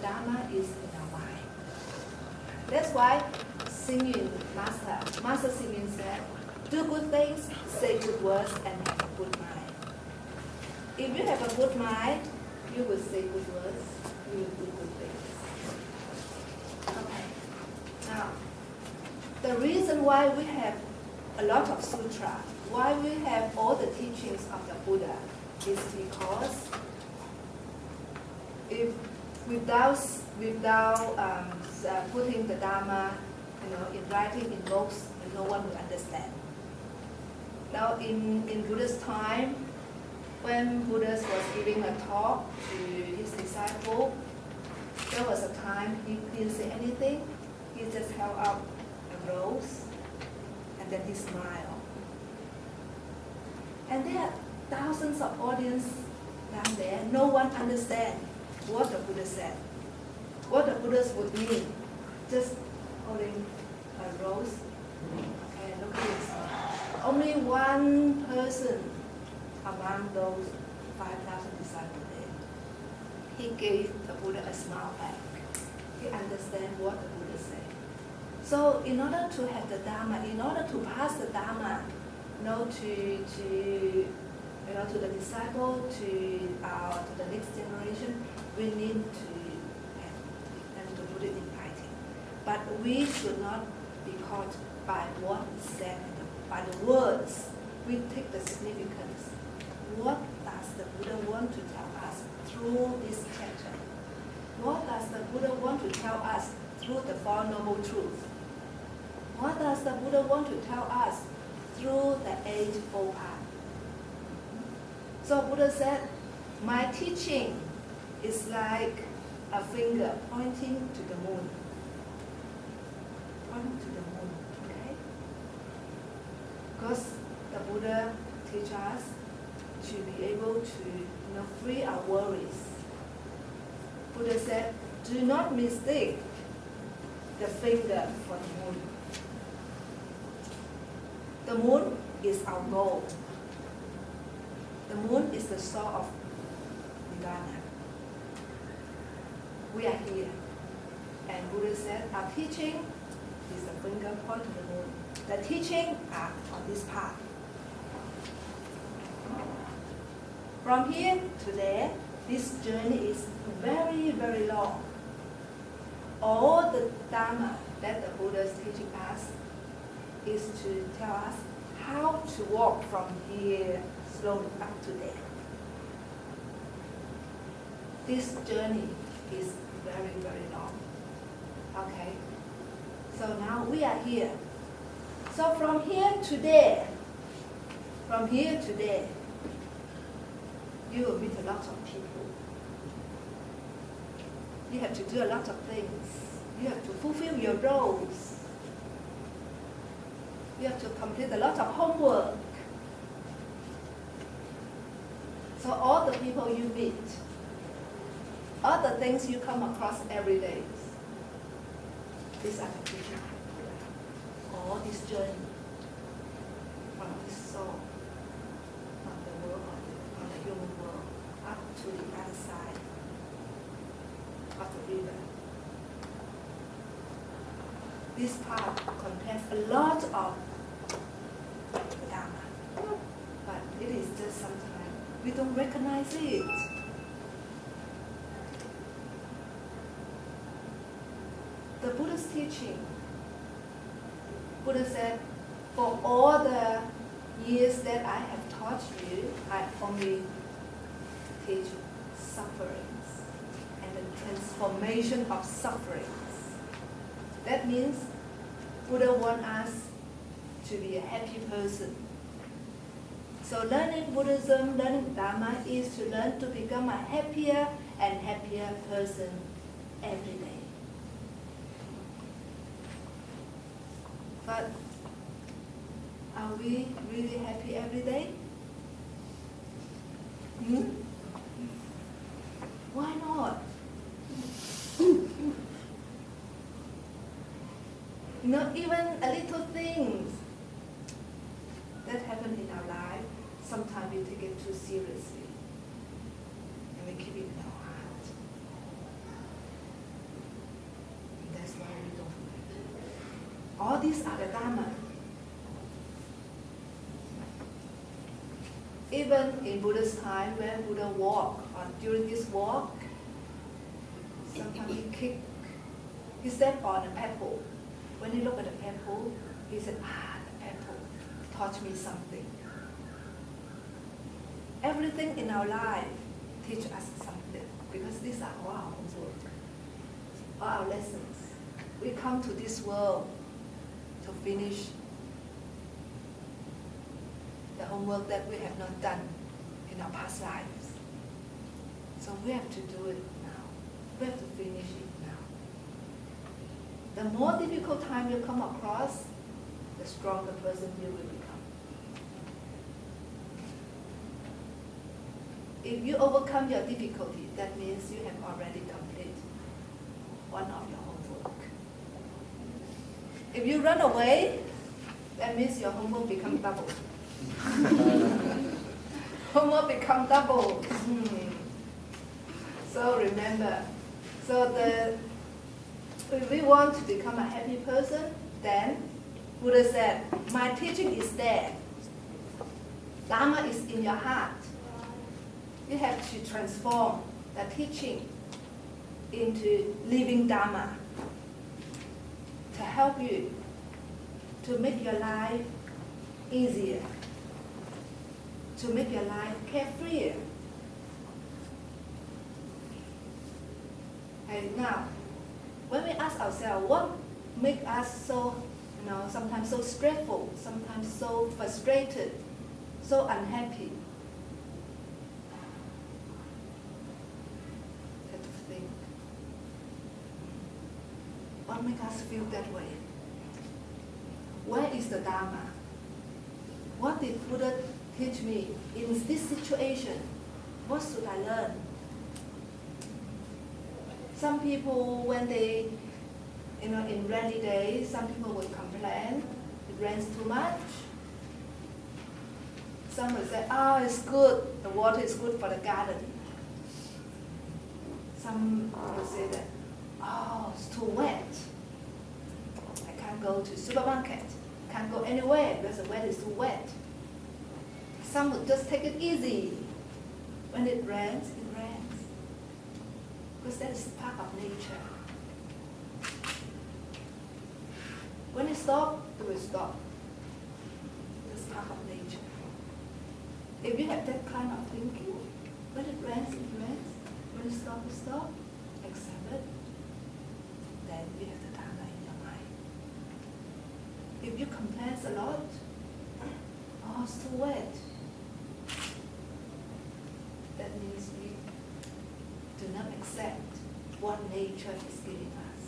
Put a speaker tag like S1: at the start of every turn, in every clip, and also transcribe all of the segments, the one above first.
S1: Dharma is in our mind. That's why singing, Master singing said, do good things, say good words, and have a good mind. If you have a good mind, you will say good words, you will do good things. Okay. Now, the reason why we have a lot of sutra, why we have all the teachings of the Buddha, is because if without putting the Dharma, in writing in books, no one will understand. Now, in Buddha's time, when Buddha was giving a talk to his disciple, there was a time he didn't say anything. He just held up a rose, and then he smiled. And there are thousands of audience down there. No one understands what the Buddha said, what the Buddha would mean. Just holding a rose and look at this. Only one person among those 5,000 disciples there, he gave the Buddha a smile back. He understands what the Buddha said. So in order to have the Dharma, in order to pass the Dharma, to the disciple, to the next generation, we need to have and to put it in writing. But we should not be caught by what is said, by the words. We take the significance. What does the Buddha want to tell us through this chapter? What does the Buddha want to tell us through the Four Noble Truths? What does the Buddha want to tell us through the Eightfold Path? So Buddha said, my teaching is like a finger pointing to the moon. Pointing to the moon, okay? Because the Buddha teaches us to be able to free our worries. Buddha said, do not mistake the finger for the moon. The moon is our goal. The moon is the source of Nirvana. We are here. And Buddha said, our teaching is the finger point to the moon. The teaching are on this path. From here to there, this journey is very, very long. All the Dharma that the Buddha is teaching us is to tell us how to walk from here slowly up to there. This journey is very, very long. Okay? So now we are here. So from here to there, you will meet a lot of people. You have to do a lot of things. You have to fulfill your roles. You have to complete a lot of homework. So all the people you meet, all the things you come across every day, these are the teachings of Buddha. All this journey from this soul, from the world, from the human world, up to the other side of the river. This path contains a lot of Dharma, but it is just sometimes we don't recognize it. The Buddha's teaching, Buddha said, for all the years that I have taught you, I only teach sufferings and the transformation of sufferings. That means Buddha wants us to be a happy person. So learning Buddhism, learning Dharma is to learn to become a happier and happier person every day. But are we really happy every day? Why not? Even a little things that happen in our life, sometimes we take it too seriously and we keep it in our heart. All these are the Dharma. Even in Buddha's time, when Buddha walked, or during this walk, sometimes he stepped on a pebble. When he looked at the pebble, he said, the pebble taught me something. Everything in our life teaches us something, because these are all our homework, all our lessons. We come to this world to finish the homework that we have not done in our past lives. So we have to do it now. We have to finish it now. The more difficult time you come across, the stronger person you will become. If you overcome your difficulty, that means you have already completed one of your homework. If you run away, that means your homework becomes double. Homework becomes double. So remember, if we want to become a happy person, then Buddha said, my teaching is there. Dharma is in your heart. You have to transform the teaching into living Dharma to help you to make your life easier, to make your life carefreer. And now, when we ask ourselves, what makes us so, sometimes so stressful, sometimes so frustrated, so unhappy? Have to think. What makes us feel that way? Where is the Dharma? What did Buddha teach me in this situation? What should I learn? Some people, when they, in rainy days, some people will complain, it rains too much. Some will say, it's good, the water is good for the garden. Some will say that, it's too wet. I can't go to supermarket, can't go anywhere because the weather is too wet. Some will just take it easy. When it rains, it rains. Because that is part of nature. When it stops, it will stop. That's part of nature. If you have that kind of thinking, when it rains, it rains. When it stops, it stops. Accept it. Then you have the Dharma in your mind. If you complain a lot, it's too wet. That means we do not accept what nature is giving us.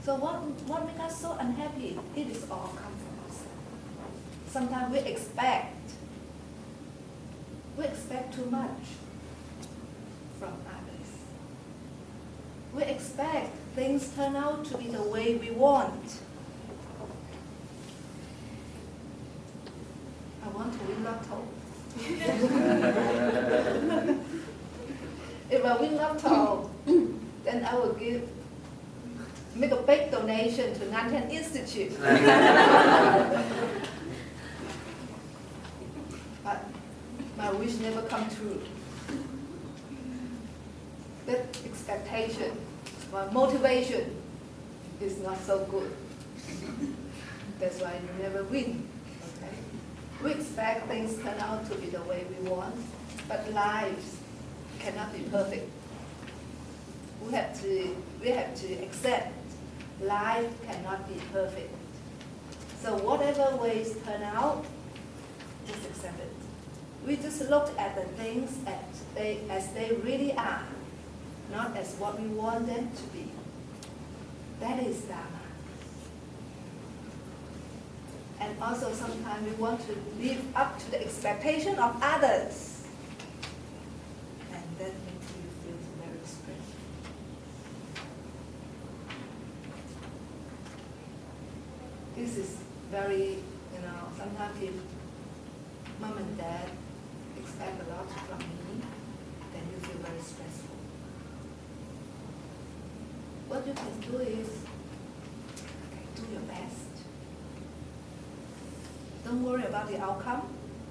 S1: So what makes us so unhappy? It is all come from ourselves. Sometimes we expect too much from others. We expect things turn out to be the way we want. I want to win lotto. If I win lotto, then I will make a big donation to Nantan Institute. But my wish never come true. That expectation, my motivation is not so good. That's why you never win. Okay? We expect things turn out to be the way we want, but lives cannot be perfect. We have to accept life cannot be perfect. So whatever ways turn out, just accept it. We just look at the things as they really are, not as what we want them to be. That is Dharma. And also sometimes we want to live up to the expectation of others. And that makes you feel very stressed. This is very, sometimes if mom and dad expect a lot from me, then you feel very stressful. What you can do is your best. Don't worry about the outcome.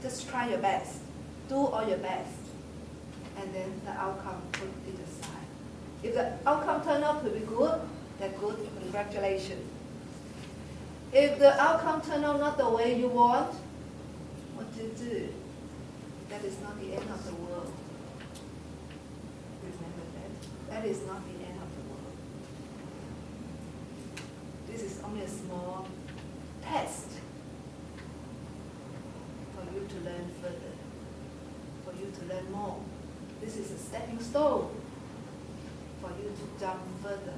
S1: Just try your best. Do all your best. And then the outcome, put it aside. If the outcome turned out to be good, that's good. Congratulations. If the outcome turned out not the way you want, what do you do? That is not the end of the world. Remember that. That is not the end of the world. This is only a small test for you to learn further, for you to learn more. This is a stepping stone for you to jump further.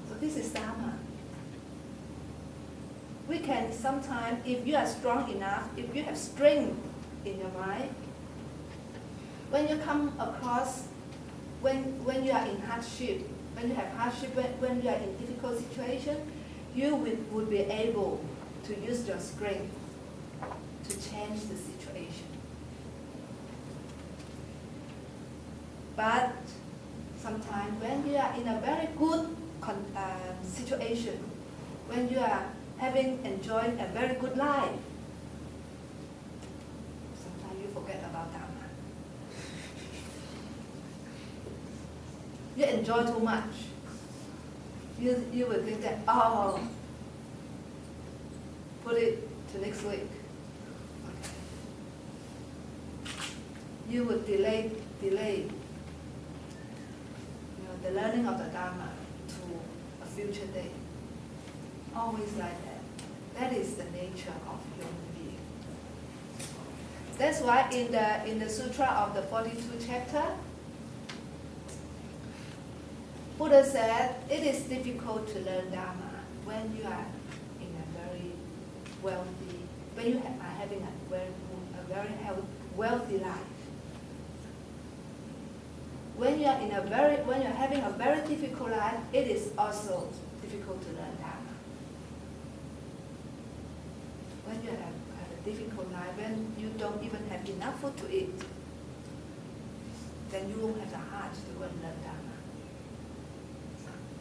S1: So this is Dharma. We can sometimes, if you are strong enough, if you have strength in your mind, when you come across, when you are in hardship, when you have hardship, when you are in difficult situation, you would be able to use your strength to change the situation. But sometimes when you are in a very good situation, when you are enjoying a very good life, sometimes you forget about Dharma. You enjoy too much. You will think that, oh, put it to next week. Okay. You would delay the learning of the Dharma to a future day. Always like that. That is the nature of human being. That's why in the Sutra of the 42 chapter, Buddha said it is difficult to learn Dharma when you are in a very wealthy, when you are having a very wealthy life. When you are having a very difficult life, it is also difficult to learn Dharma. When you have a difficult life, when you don't even have enough food to eat, then you won't have the heart to go and learn Dharma.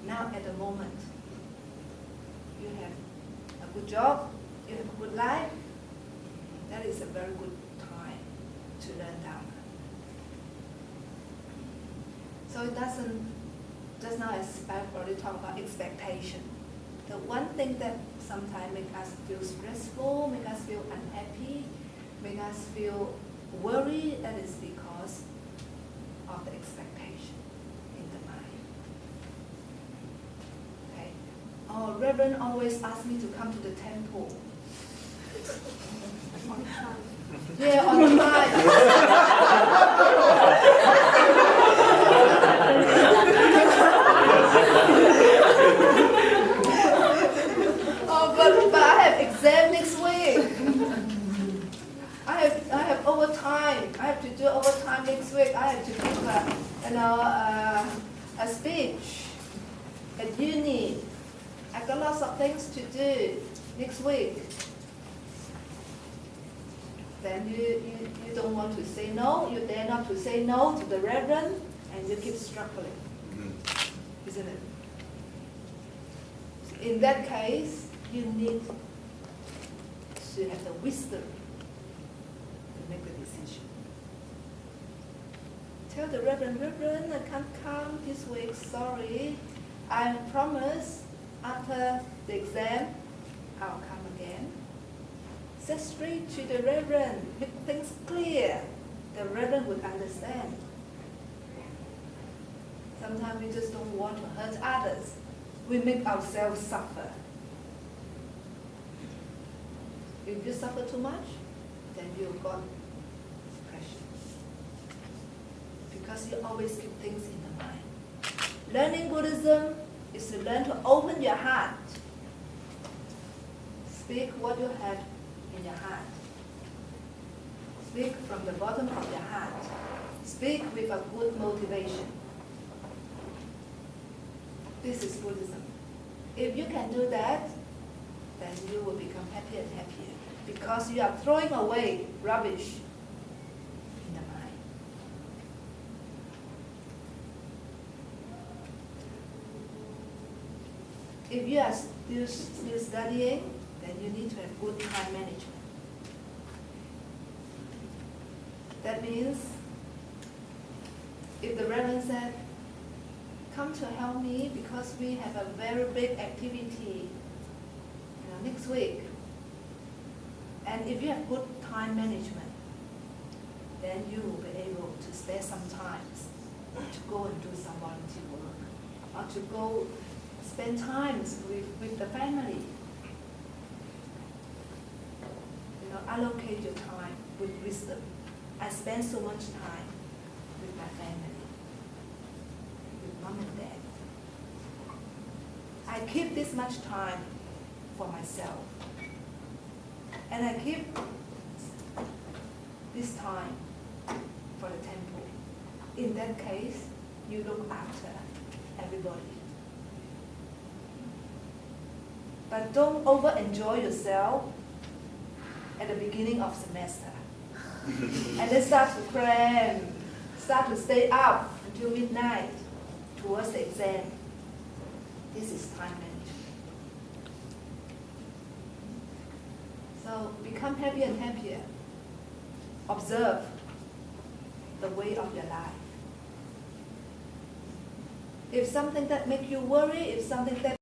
S1: Now at the moment, you have a good job, you have a good life, that is a very good time to learn Dharma. So it doesn't, just now as I've already talked about expectation. The one thing that sometimes makes us feel stressful, make us feel unhappy, make us feel worried, that is because of the expectation in the mind. Okay? Oh, Reverend always asks me to come to the temple. On time. Yeah, on time. But I have exam next week. I have overtime. I have to do overtime next week. I have to give a speech at uni. I've got lots of things to do next week. Then you don't want to say no. You dare not to say no to the Reverend, and you keep struggling, isn't it? In that case, you need to have the wisdom to make the decision. Tell the Reverend, I can't come this week, sorry. I promise after the exam, I'll come again. Say straight to the Reverend, make things clear. The Reverend would understand. Sometimes we just don't want to hurt others. We make ourselves suffer. If you suffer too much, then you've got depression. Because you always keep things in the mind. Learning Buddhism is to learn to open your heart. Speak what you have in your heart. Speak from the bottom of your heart. Speak with a good motivation. This is Buddhism. If you can do that, then you will become happier and happier because you are throwing away rubbish in the mind. If you are still studying, then you need to have good time management. That means, if the Reverend said, come to help me because we have a very big activity next week, and if you have good time management, then you will be able to spare some time to go and do some volunteer work, or to go spend time with the family. Allocate your time with wisdom. I spend so much time with my family, with mom and dad. I keep this much time for myself. And I keep this time for the temple. In that case, you look after everybody. But don't over-enjoy yourself at the beginning of semester. And then start to cram, start to stay up until midnight towards the exam. This is time management. So become happier and happier. Observe the way of your life. If something that makes you worry, if something that